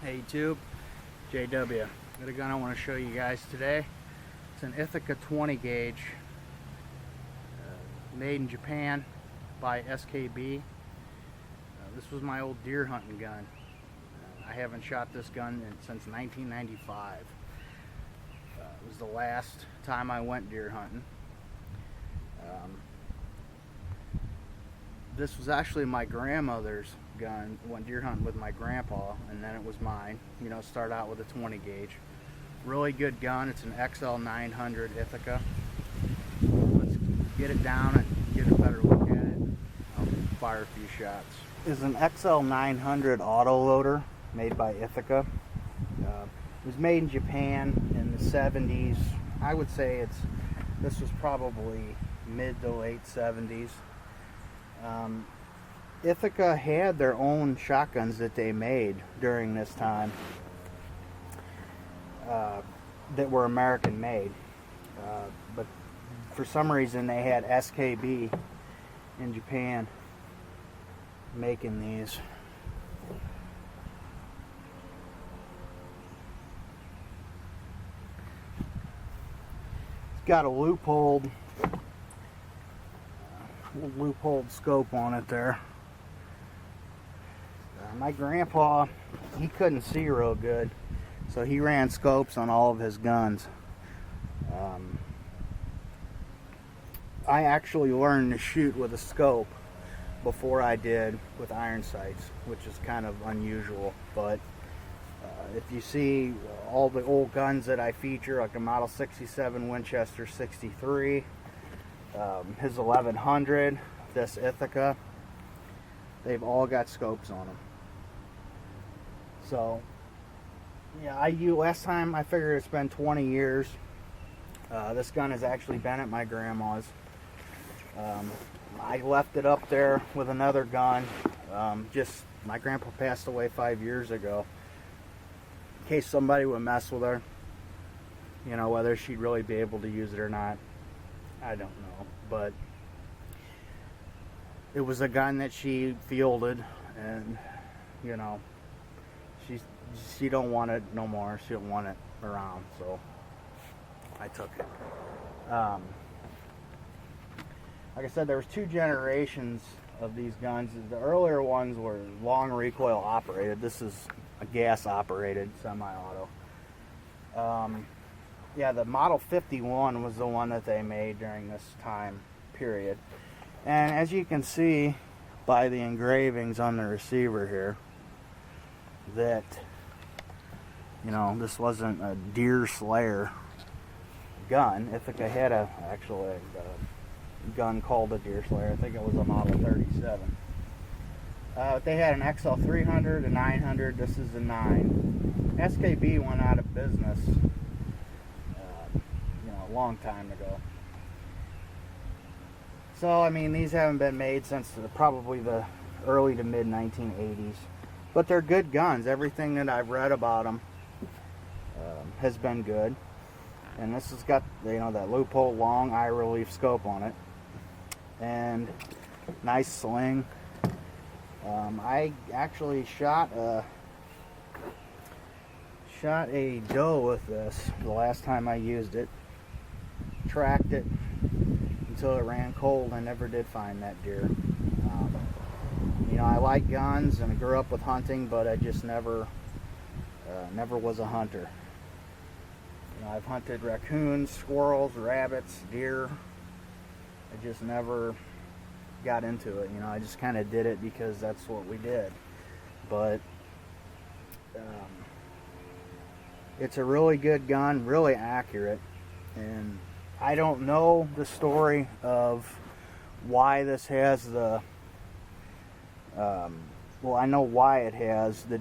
Hey YouTube, JW. Got a gun I want to show you guys today. It's an Ithaca 20 gauge, made in Japan by SKB. This was my old deer hunting gun. I haven't shot this gun since 1995. It was the last time I went deer hunting. This was actually my grandmother's gun. Went deer hunting with my grandpa, and then it was mine. You know, start out with a 20 gauge. Really good gun. It's an XL900 Ithaca. Let's get it down and get a better look at it. I'll fire a few shots. This is an XL900 autoloader made by Ithaca. It was made in Japan in the 70s. I would say this was probably mid to late 70s. Ithaca had their own shotguns that they made during this time that were American made, but for some reason they had SKB in Japan making these. It's got a loopholed scope on it there. My grandpa, he couldn't see real good, so he ran scopes on all of his guns. I actually learned to shoot with a scope before I did with iron sights, which is kind of unusual. But if you see all the old guns that I feature, like a Model 67 Winchester 63, his 1100, this Ithaca, they've all got scopes on them. So yeah, last time I figured it's been 20 years. This gun has actually been at my grandma's. I left it up there with another gun. My grandpa passed away 5 years ago. In case somebody would mess with her, you know, whether she'd really be able to use it or not, I don't know. But it was a gun that she fielded, and you know, she don't want it no more. She don't want it around, so I took it. Like I said, there was 2 generations of these guns. The earlier ones were long recoil operated. This is a gas operated semi-auto. Yeah, the Model 51 was the one that they made during this time period. And as you can see by the engravings on the receiver here, that, you know, this wasn't a deer slayer gun. Ithaca had actually a gun called a deer slayer. I think it was a Model 37. They had an XL300, a 900. This is a 9. SKB went out of business, you know, a long time ago. So I mean, these haven't been made since probably the early to mid 1980s. But they're good guns. Everything that I've read about them has been good. And this has got, you know, that loophole long eye relief scope on it, and nice sling. I actually shot a doe with this the last time I used it. Tracked it until it ran cold. I never did find that deer. You know, I like guns and I grew up with hunting, but I just never was a hunter. You know, I've hunted raccoons, squirrels, rabbits, deer. I just never got into it. You know, I just kind of did it because that's what we did. But it's a really good gun, really accurate. And I don't know the story of why this has the well, I know why it has the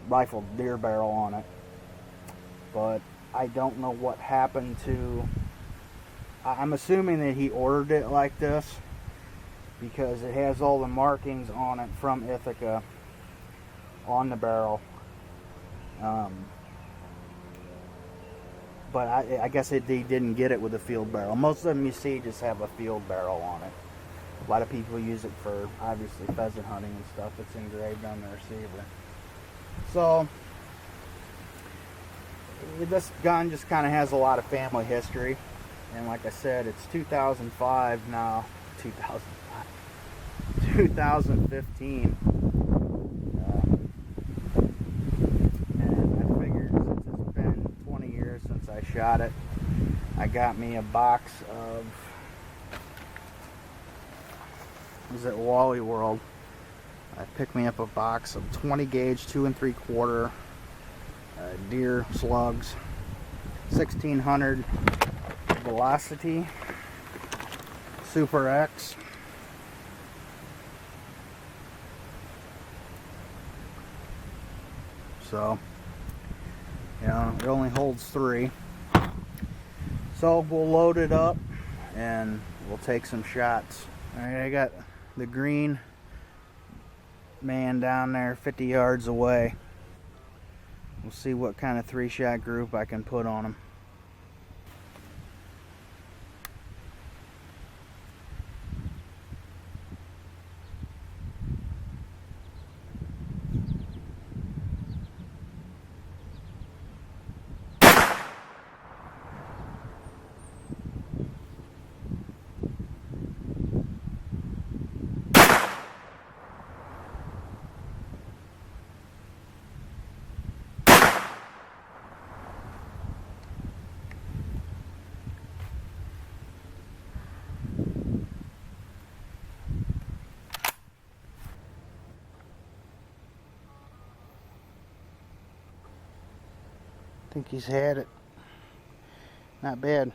rifled deer barrel on it, but I don't know what happened to. I'm assuming that he ordered it like this because it has all the markings on it from Ithaca on the barrel. But I guess they didn't get it with a field barrel. Most of them you see just have a field barrel on it. A lot of people use it for, obviously, pheasant hunting and stuff. It's engraved on the receiver. So, this gun just kind of has a lot of family history, and like I said, it's 2005 now. 2015. And I figured since it's been 20 years since I shot it, I got me a box of, was it Wally World? I picked me up a box of 20 gauge 2 3/4 deer slugs, 1600 velocity Super X. So, you know, it only holds 3. So we'll load it up and we'll take some shots. Alright, I got the green man down there 50 yards away. We'll see what kind of 3-shot group I can put on him. I think he's had it. Not bad.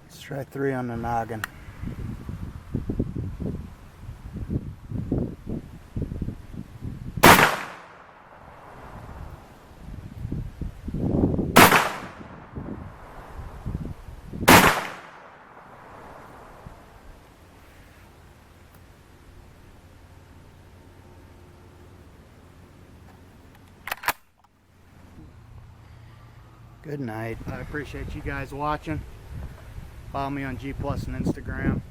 Let's try 3 on the noggin. Good night. I appreciate you guys watching. Follow me on G+ and Instagram.